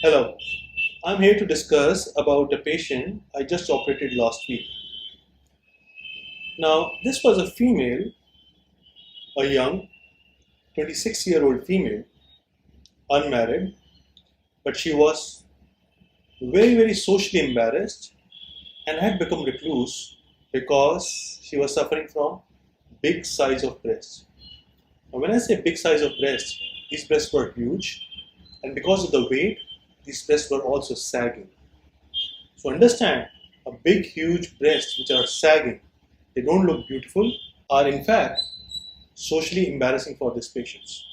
Hello, I'm here to discuss about a patient I just operated last week. Now, this was a female, a young 26-year-old female, unmarried, but she was very socially embarrassed and had become recluse because she was suffering from big size of breasts. Now, when I say big size of breasts, these breasts were huge, and because of the weight, these breasts were also sagging. So understand, a big, huge breasts which are sagging, they don't look beautiful, are in fact socially embarrassing for these patients.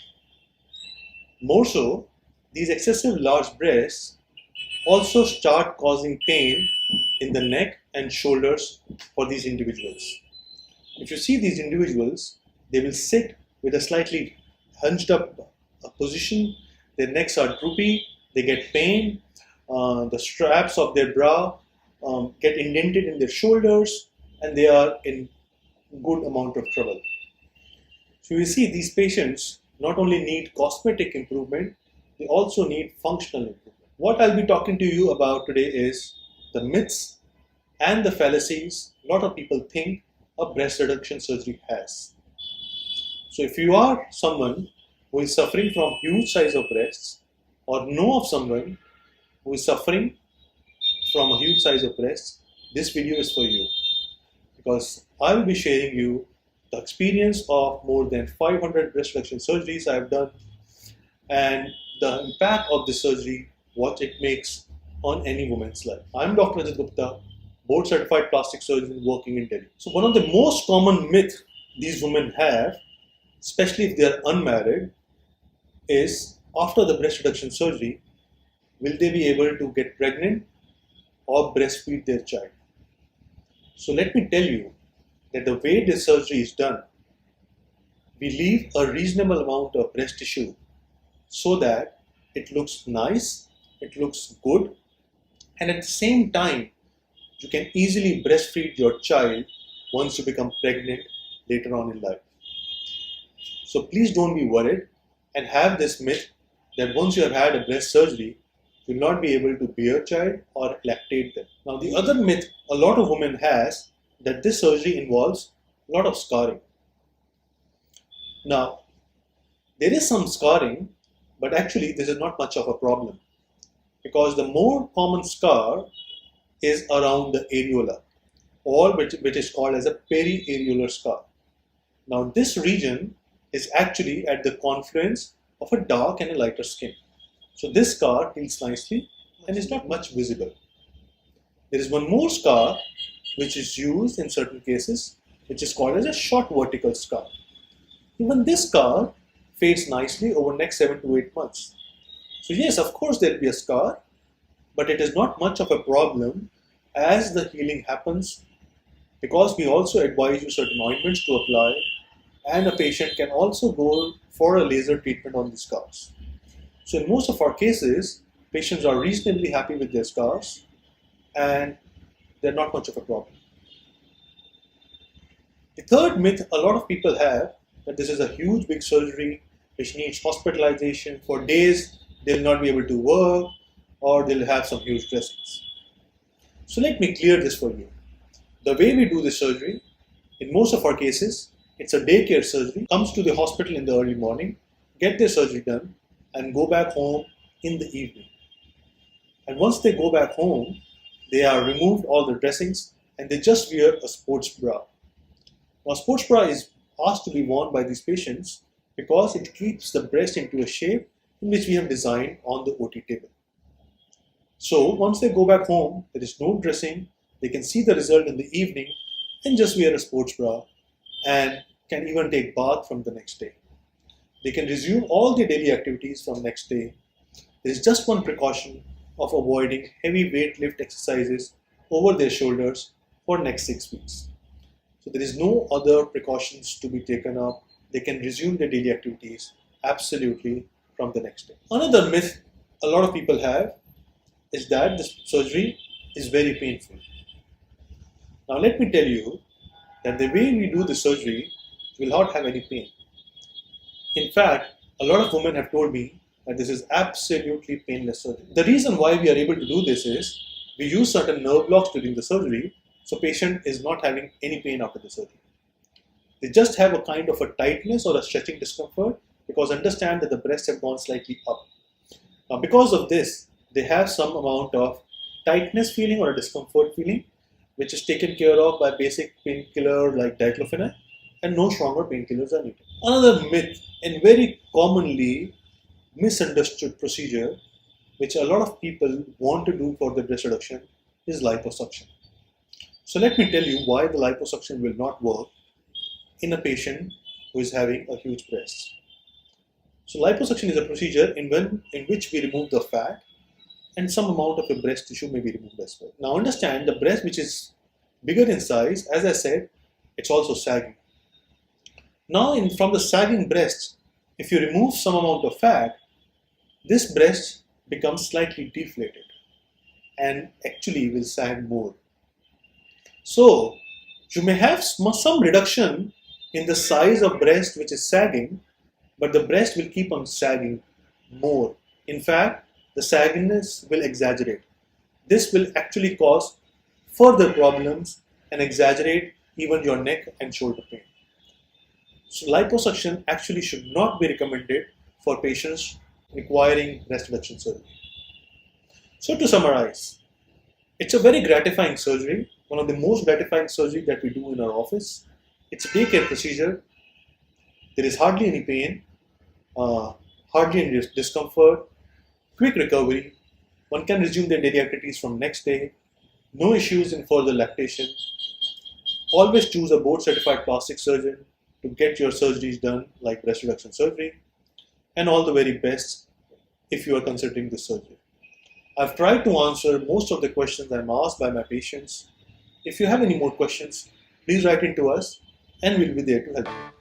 More so, these excessive large breasts also start causing pain in the neck and shoulders for these individuals. If you see these individuals, they will sit with a slightly hunched up position, their necks are droopy, they get pain, the straps of their bra get indented in their shoulders, and they are in good amount of trouble. So you see, these patients not only need cosmetic improvement, they also need functional improvement. What I'll be talking to you about today is the myths and the fallacies a lot of people think a breast reduction surgery has. So if you are someone who is suffering from huge size of breasts, or know of someone who is suffering from a huge size of breasts, this video is for you, because I will be sharing you the experience of more than 500 breast reduction surgeries I have done and the impact of the surgery, what it makes on any woman's life. I'm Dr. Rajat Gupta, board certified plastic surgeon working in Delhi. So one of the most common myths these women have, especially if they are unmarried, is after the breast reduction surgery, will they be able to get pregnant or breastfeed their child? So let me tell you that the way this surgery is done, we leave a reasonable amount of breast tissue so that it looks nice, it looks good, and at the same time, you can easily breastfeed your child once you become pregnant later on in life. So please don't be worried and have this myth that once you have had a breast surgery, you will not be able to bear child or lactate them. Now the other myth a lot of women has, that this surgery involves a lot of scarring. Now, there is some scarring, but actually this is not much of a problem, because the more common scar is around the areola, or which is called as a periareolar scar. Now this region is actually at the confluence of a dark and a lighter skin. So this scar heals nicely and is not much visible. There is one more scar which is used in certain cases, which is called as a short vertical scar. Even this scar fades nicely over the next 7 to 8 months. So yes, of course there will be a scar, but it is not much of a problem as the healing happens, because we also advise you certain ointments to apply, and a patient can also go for a laser treatment on the scars. So in most of our cases, patients are reasonably happy with their scars and they're not much of a problem. The third myth a lot of people have, that this is a huge big surgery which needs hospitalization for days, they'll not be able to work, or they'll have some huge dressings. So let me clear this for you. The way we do this surgery, in most of our cases, it's a daycare surgery, comes to the hospital in the early morning, get their surgery done, and go back home in the evening. And once they go back home, they are removed all the dressings and they just wear a sports bra. Now, sports bra is asked to be worn by these patients because it keeps the breast into a shape in which we have designed on the OT table. So once they go back home, there is no dressing, they can see the result in the evening and just wear a sports bra and can even take bath from the next day. They can resume all their daily activities from next day. There is just one precaution of avoiding heavy weight lift exercises over their shoulders for next 6 weeks. So there is no other precautions to be taken up. They can resume their daily activities absolutely from the next day. Another myth a lot of people have is that this surgery is very painful. Now let me tell you that the way we do the surgery will not have any pain. In fact, a lot of women have told me that this is absolutely painless surgery. The reason why we are able to do this is we use certain nerve blocks during the surgery, so patient is not having any pain after the surgery. They just have a kind of a tightness or a stretching discomfort because understand that the breasts have gone slightly up. Now because of this, they have some amount of tightness feeling or a discomfort feeling, which is taken care of by basic painkiller like diclofenac, and no stronger painkillers are needed. Another myth and very commonly misunderstood procedure which a lot of people want to do for the breast reduction is liposuction. So let me tell you why the liposuction will not work in a patient who is having a huge breast. So liposuction is a procedure in which we remove the fat and some amount of the breast tissue may be removed as well. Now understand, the breast which is bigger in size, as I said, it's also sagging. Now from the sagging breast, if you remove some amount of fat, this breast becomes slightly deflated and actually will sag more. So you may have some reduction in the size of breast which is sagging, but the breast will keep on sagging more. In fact, the sagginess will exaggerate. This will actually cause further problems and exaggerate even your neck and shoulder pain. So liposuction actually should not be recommended for patients requiring breast reduction surgery. So to summarize, it's a very gratifying surgery, one of the most gratifying surgery that we do in our office. It's a daycare procedure. There is hardly any pain, hardly any discomfort, quick recovery. One can resume their daily activities from next day. No issues in further lactation. Always choose a board certified plastic surgeon to get your surgeries done like breast reduction surgery, and all the very best if you are considering this surgery. I've tried to answer most of the questions I'm asked by my patients. If you have any more questions, please write in to us and we'll be there to help you.